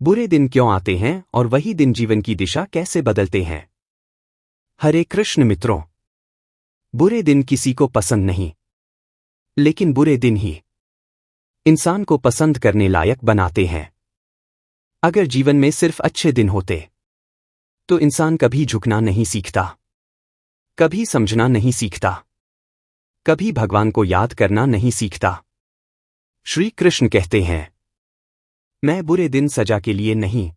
बुरे दिन क्यों आते हैं और वही दिन जीवन की दिशा कैसे बदलते हैं। हरे कृष्ण मित्रों, बुरे दिन किसी को पसंद नहीं, लेकिन बुरे दिन ही इंसान को पसंद करने लायक बनाते हैं। अगर जीवन में सिर्फ अच्छे दिन होते तो इंसान कभी झुकना नहीं सीखता, कभी समझना नहीं सीखता, कभी भगवान को याद करना नहीं सीखता। श्री कृष्ण कहते हैं, मैं बुरे दिन सजा के लिए नहीं,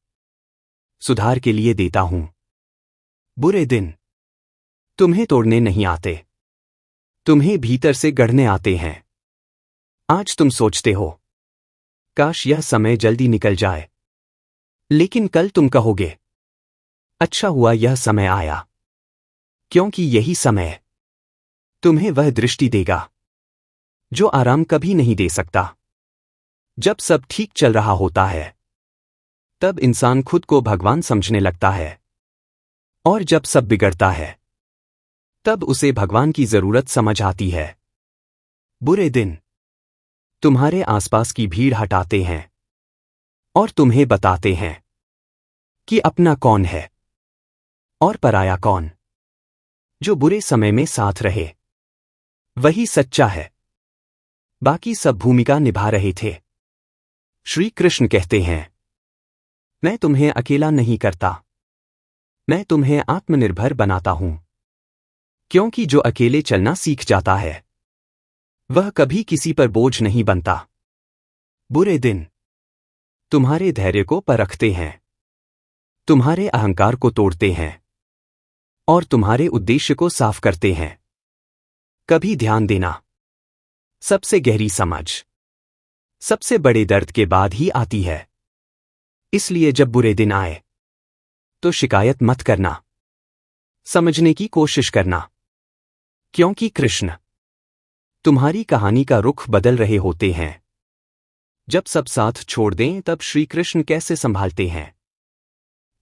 सुधार के लिए देता हूं। बुरे दिन तुम्हें तोड़ने नहीं आते, तुम्हें भीतर से गढ़ने आते हैं। आज तुम सोचते हो, काश यह समय जल्दी निकल जाए, लेकिन कल तुम कहोगे, अच्छा हुआ यह समय आया, क्योंकि यही समय तुम्हें वह दृष्टि देगा जो आराम कभी नहीं दे सकता। जब सब ठीक चल रहा होता है, तब इंसान खुद को भगवान समझने लगता है, और जब सब बिगड़ता है, तब उसे भगवान की जरूरत समझ आती है। बुरे दिन तुम्हारे आसपास की भीड़ हटाते हैं और तुम्हें बताते हैं कि अपना कौन है और पराया कौन। जो बुरे समय में साथ रहे वही सच्चा है, बाकी सब भूमिका निभा रहे थे। श्री कृष्ण कहते हैं, मैं तुम्हें अकेला नहीं करता, मैं तुम्हें आत्मनिर्भर बनाता हूं। क्योंकि जो अकेले चलना सीख जाता है वह कभी किसी पर बोझ नहीं बनता। बुरे दिन तुम्हारे धैर्य को परखते हैं, तुम्हारे अहंकार को तोड़ते हैं और तुम्हारे उद्देश्य को साफ करते हैं। कभी ध्यान देना, सबसे गहरी समझ सबसे बड़े दर्द के बाद ही आती है। इसलिए जब बुरे दिन आए तो शिकायत मत करना, समझने की कोशिश करना, क्योंकि कृष्ण तुम्हारी कहानी का रुख बदल रहे होते हैं। जब सब साथ छोड़ दें तब श्री कृष्ण कैसे संभालते हैं।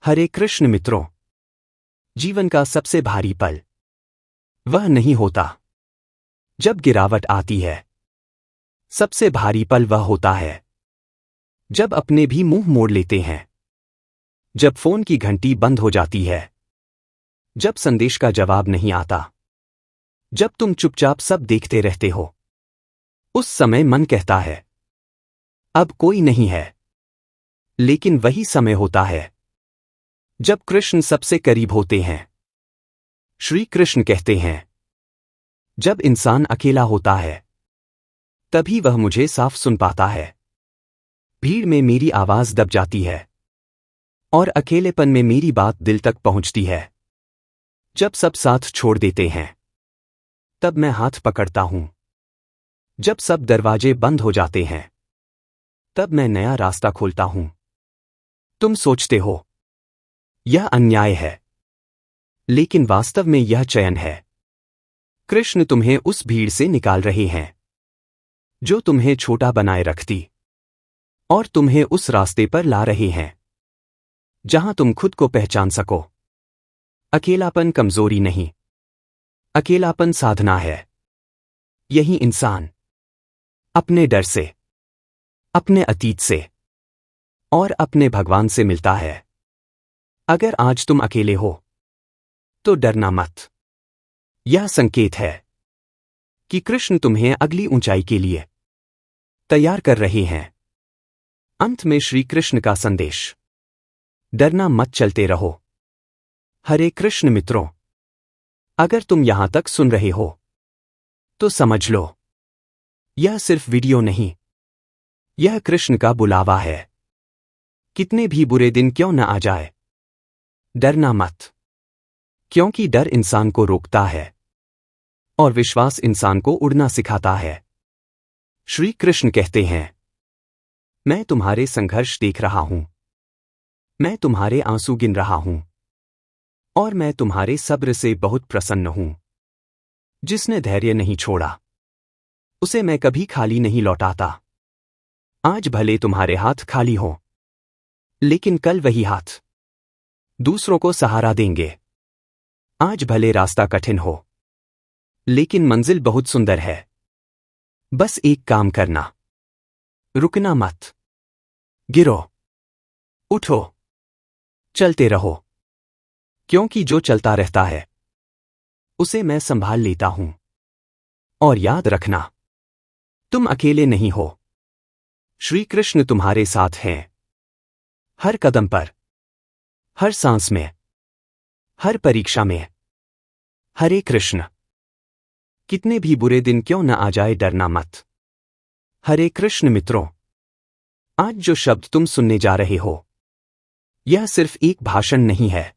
हरे कृष्ण मित्रों, जीवन का सबसे भारी पल वह नहीं होता जब गिरावट आती है, सबसे भारी पल वह होता है जब अपने भी मुंह मोड़ लेते हैं, जब फोन की घंटी बंद हो जाती है, जब संदेश का जवाब नहीं आता, जब तुम चुपचाप सब देखते रहते हो। उस समय मन कहता है, अब कोई नहीं है। लेकिन वही समय होता है जब कृष्ण सबसे करीब होते हैं। श्री कृष्ण कहते हैं, जब इंसान अकेला होता है तभी वह मुझे साफ सुन पाता है। भीड़ में मेरी आवाज दब जाती है और अकेलेपन में मेरी बात दिल तक पहुंचती है। जब सब साथ छोड़ देते हैं तब मैं हाथ पकड़ता हूं, जब सब दरवाजे बंद हो जाते हैं तब मैं नया रास्ता खोलता हूं। तुम सोचते हो यह अन्याय है, लेकिन वास्तव में यह चयन है। कृष्ण तुम्हें उस भीड़ से निकाल रहे हैं जो तुम्हें छोटा बनाए रखती, और तुम्हें उस रास्ते पर ला रहे हैं जहां तुम खुद को पहचान सको। अकेलापन कमजोरी नहीं, अकेलापन साधना है। यही इंसान अपने डर से, अपने अतीत से और अपने भगवान से मिलता है। अगर आज तुम अकेले हो तो डरना मत। यह संकेत है कि कृष्ण तुम्हें अगली ऊंचाई के लिए तैयार कर रहे हैं। अंत में श्री कृष्ण का संदेश, डरना मत, चलते रहो। हरे कृष्ण मित्रों, अगर तुम यहां तक सुन रहे हो तो समझ लो, यह सिर्फ वीडियो नहीं, यह कृष्ण का बुलावा है। कितने भी बुरे दिन क्यों न आ जाए, डरना मत, क्योंकि डर इंसान को रोकता है और विश्वास इंसान को उड़ना सिखाता है। श्री कृष्ण कहते हैं, मैं तुम्हारे संघर्ष देख रहा हूं, मैं तुम्हारे आंसू गिन रहा हूं, और मैं तुम्हारे सब्र से बहुत प्रसन्न हूं। जिसने धैर्य नहीं छोड़ा उसे मैं कभी खाली नहीं लौटाता। आज भले तुम्हारे हाथ खाली हो, लेकिन कल वही हाथ दूसरों को सहारा देंगे। आज भले रास्ता कठिन हो, लेकिन मंजिल बहुत सुंदर है। बस एक काम करना, रुकना मत, गिरो, उठो, चलते रहो, क्योंकि जो चलता रहता है उसे मैं संभाल लेता हूं। और याद रखना, तुम अकेले नहीं हो। श्री कृष्ण तुम्हारे साथ हैं, हर कदम पर, हर सांस में, हर परीक्षा में। हरे कृष्ण। कितने भी बुरे दिन क्यों न आ जाए, डरना मत। हरे कृष्ण मित्रों, आज जो शब्द तुम सुनने जा रहे हो, यह सिर्फ एक भाषण नहीं है।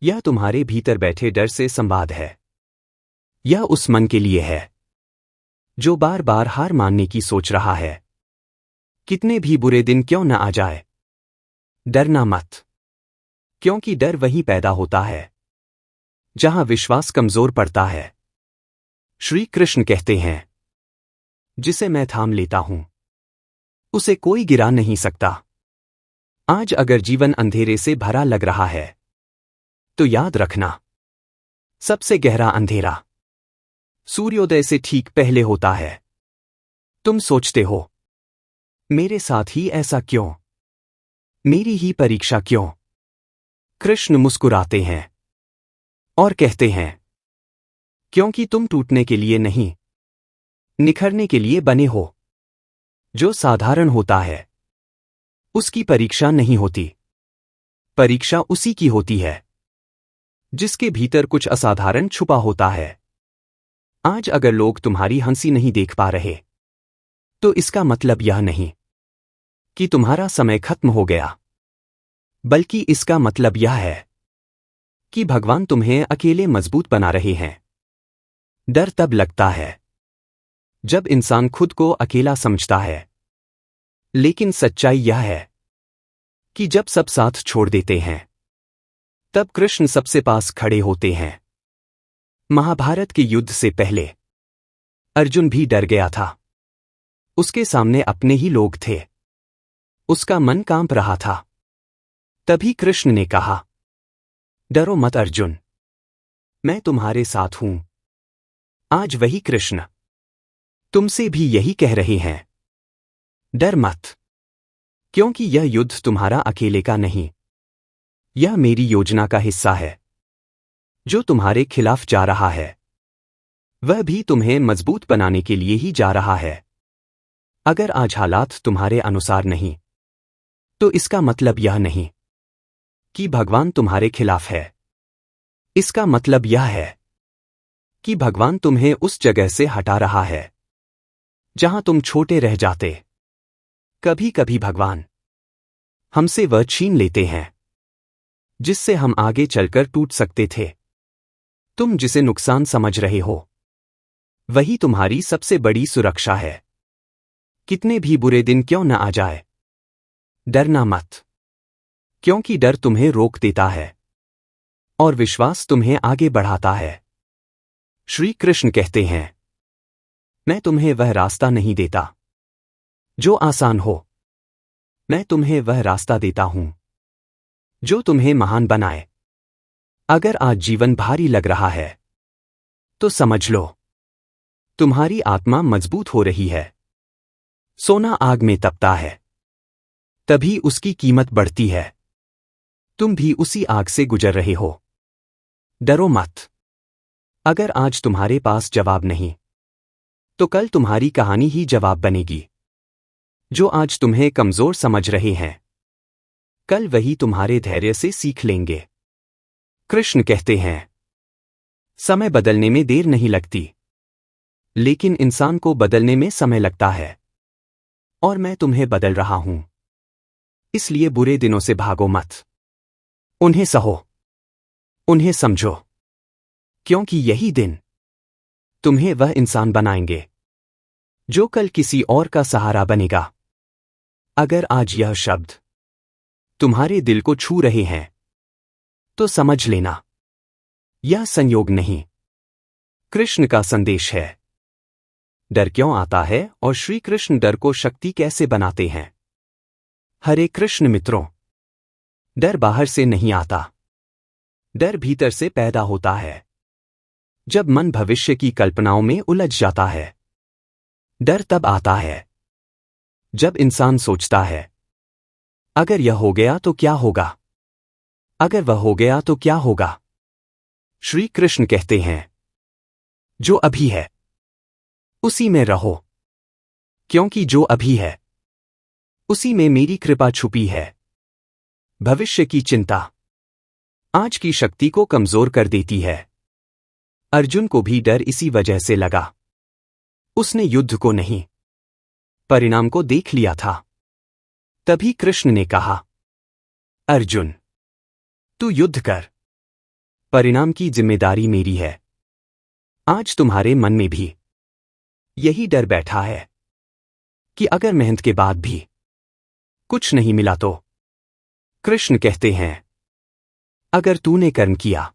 यह तुम्हारे भीतर बैठे डर से संवाद है। यह उस मन के लिए है जो बार बार हार मानने की सोच रहा है। कितने भी बुरे दिन क्यों न आ जाए, डरना मत, क्योंकि डर वहीं पैदा होता है जहां विश्वास कमजोर पड़ता है। श्री कृष्ण कहते हैं, जिसे मैं थाम लेता हूं उसे कोई गिरा नहीं सकता। आज अगर जीवन अंधेरे से भरा लग रहा है तो याद रखना, सबसे गहरा अंधेरा सूर्योदय से ठीक पहले होता है। तुम सोचते हो, मेरे साथ ही ऐसा क्यों, मेरी ही परीक्षा क्यों? कृष्ण मुस्कुराते हैं और कहते हैं, क्योंकि तुम टूटने के लिए नहीं, निखरने के लिए बने हो। जो साधारण होता है उसकी परीक्षा नहीं होती, परीक्षा उसी की होती है जिसके भीतर कुछ असाधारण छुपा होता है। आज अगर लोग तुम्हारी हंसी नहीं देख पा रहे तो इसका मतलब यह नहीं कि तुम्हारा समय खत्म हो गया, बल्कि इसका मतलब यह है कि भगवान तुम्हें अकेले मजबूत बना रहे हैं। डर तब लगता है जब इंसान खुद को अकेला समझता है, लेकिन सच्चाई यह है कि जब सब साथ छोड़ देते हैं तब कृष्ण सबसे पास खड़े होते हैं। महाभारत के युद्ध से पहले अर्जुन भी डर गया था। उसके सामने अपने ही लोग थे, उसका मन कांप रहा था। तभी कृष्ण ने कहा, डरो मत अर्जुन, मैं तुम्हारे साथ हूं। आज वही कृष्ण तुमसे भी यही कह रहे हैं, डर मत, क्योंकि यह युद्ध तुम्हारा अकेले का नहीं, यह मेरी योजना का हिस्सा है। जो तुम्हारे खिलाफ जा रहा है वह भी तुम्हें मजबूत बनाने के लिए ही जा रहा है। अगर आज हालात तुम्हारे अनुसार नहीं तो इसका मतलब यह नहीं कि भगवान तुम्हारे खिलाफ है। इसका मतलब यह है कि भगवान तुम्हें उस जगह से हटा रहा है जहां तुम छोटे रह जाते। कभी कभी भगवान हमसे वह छीन लेते हैं जिससे हम आगे चलकर टूट सकते थे। तुम जिसे नुकसान समझ रहे हो वही तुम्हारी सबसे बड़ी सुरक्षा है। कितने भी बुरे दिन क्यों न आ जाए, डरना मत, क्योंकि डर तुम्हें रोक देता है और विश्वास तुम्हें आगे बढ़ाता है। श्री कृष्ण कहते हैं, मैं तुम्हें वह रास्ता नहीं देता जो आसान हो, मैं तुम्हें वह रास्ता देता हूं जो तुम्हें महान बनाए। अगर आज जीवन भारी लग रहा है तो समझ लो, तुम्हारी आत्मा मजबूत हो रही है। सोना आग में तपता है, तभी उसकी कीमत बढ़ती है। तुम भी उसी आग से गुजर रहे हो। डरो मत। अगर आज तुम्हारे पास जवाब नहीं तो कल तुम्हारी कहानी ही जवाब बनेगी। जो आज तुम्हें कमजोर समझ रहे हैं, कल वही तुम्हारे धैर्य से सीख लेंगे। कृष्ण कहते हैं, समय बदलने में देर नहीं लगती, लेकिन इंसान को बदलने में समय लगता है। और मैं तुम्हें बदल रहा हूं, इसलिए बुरे दिनों से भागो मत। उन्हें सहो, उन्हें समझो, क्योंकि यही दिन तुम्हें वह इंसान बनाएंगे जो कल किसी और का सहारा बनेगा। अगर आज यह शब्द तुम्हारे दिल को छू रहे हैं तो समझ लेना, यह संयोग नहीं, कृष्ण का संदेश है। डर क्यों आता है और श्री कृष्ण डर को शक्ति कैसे बनाते हैं? हरे कृष्ण मित्रों, डर बाहर से नहीं आता, डर भीतर से पैदा होता है। जब मन भविष्य की कल्पनाओं में उलझ जाता है, डर तब आता है जब इंसान सोचता है, अगर यह हो गया तो क्या होगा? अगर वह हो गया तो क्या होगा? श्री कृष्ण कहते हैं, जो अभी है उसी में रहो, क्योंकि जो अभी है उसी में मेरी कृपा छुपी है। भविष्य की चिंता आज की शक्ति को कमजोर कर देती है। अर्जुन को भी डर इसी वजह से लगा। उसने युद्ध को नहीं, परिणाम को देख लिया था। तभी कृष्ण ने कहा, अर्जुन, तू युद्ध कर, परिणाम की जिम्मेदारी मेरी है। आज तुम्हारे मन में भी यही डर बैठा है कि अगर मेहनत के बाद भी कुछ नहीं मिला तो? कृष्ण कहते हैं, अगर तूने कर्म किया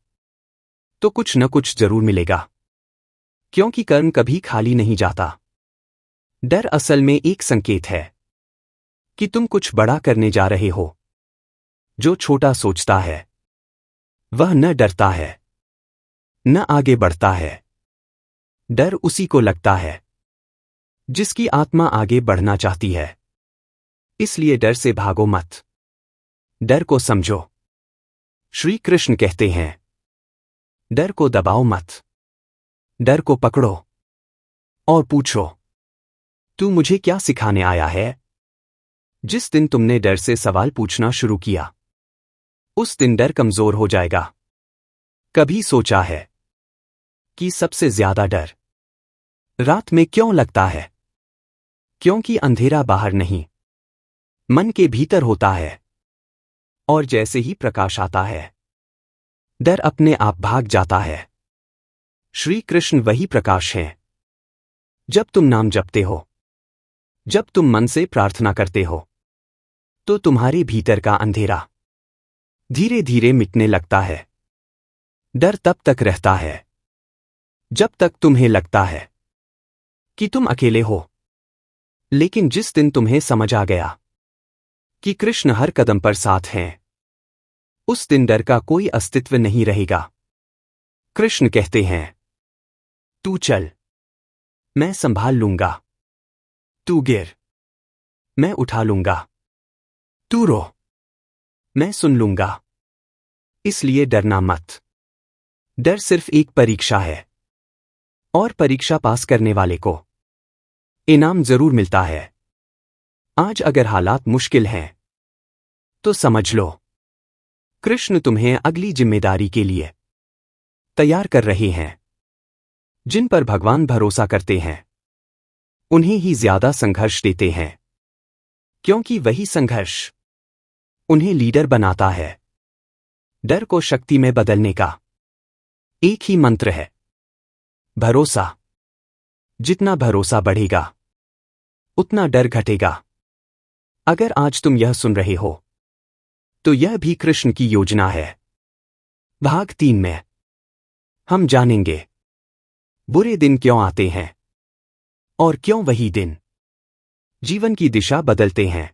तो कुछ न कुछ जरूर मिलेगा, क्योंकि कर्म कभी खाली नहीं जाता। डर असल में एक संकेत है कि तुम कुछ बड़ा करने जा रहे हो। जो छोटा सोचता है वह न डरता है न आगे बढ़ता है। डर उसी को लगता है जिसकी आत्मा आगे बढ़ना चाहती है। इसलिए डर से भागो मत, डर को समझो। श्री कृष्ण कहते हैं, डर को दबाओ मत, डर को पकड़ो और पूछो, तू मुझे क्या सिखाने आया है? जिस दिन तुमने डर से सवाल पूछना शुरू किया उस दिन डर कमजोर हो जाएगा। कभी सोचा है कि सबसे ज्यादा डर रात में क्यों लगता है? क्योंकि अंधेरा बाहर नहीं, मन के भीतर होता है, और जैसे ही प्रकाश आता है डर अपने आप भाग जाता है। श्री कृष्ण वही प्रकाश हैं। जब तुम नाम जपते हो, जब तुम मन से प्रार्थना करते हो, तो तुम्हारे भीतर का अंधेरा धीरे धीरे मिटने लगता है। डर तब तक रहता है जब तक तुम्हें लगता है कि तुम अकेले हो। लेकिन जिस दिन तुम्हें समझ आ गया कि कृष्ण हर कदम पर साथ हैं, उस दिन डर का कोई अस्तित्व नहीं रहेगा। कृष्ण कहते हैं, तू चल, मैं संभाल लूंगा। तू गिर, मैं उठा लूंगा। तू रो, मैं सुन लूंगा। इसलिए डरना मत। डर सिर्फ एक परीक्षा है, और परीक्षा पास करने वाले को इनाम जरूर मिलता है। आज अगर हालात मुश्किल हैं तो समझ लो, कृष्ण तुम्हें अगली जिम्मेदारी के लिए तैयार कर रहे हैं। जिन पर भगवान भरोसा करते हैं उन्हें ही ज्यादा संघर्ष देते हैं, क्योंकि वही संघर्ष उन्हें लीडर बनाता है। डर को शक्ति में बदलने का एक ही मंत्र है, भरोसा। जितना भरोसा बढ़ेगा उतना डर घटेगा। अगर आज तुम यह सुन रहे हो तो यह भी कृष्ण की योजना है। भाग 3 में हम जानेंगे बुरे दिन क्यों आते हैं और क्यों वही दिन जीवन की दिशा बदलते हैं।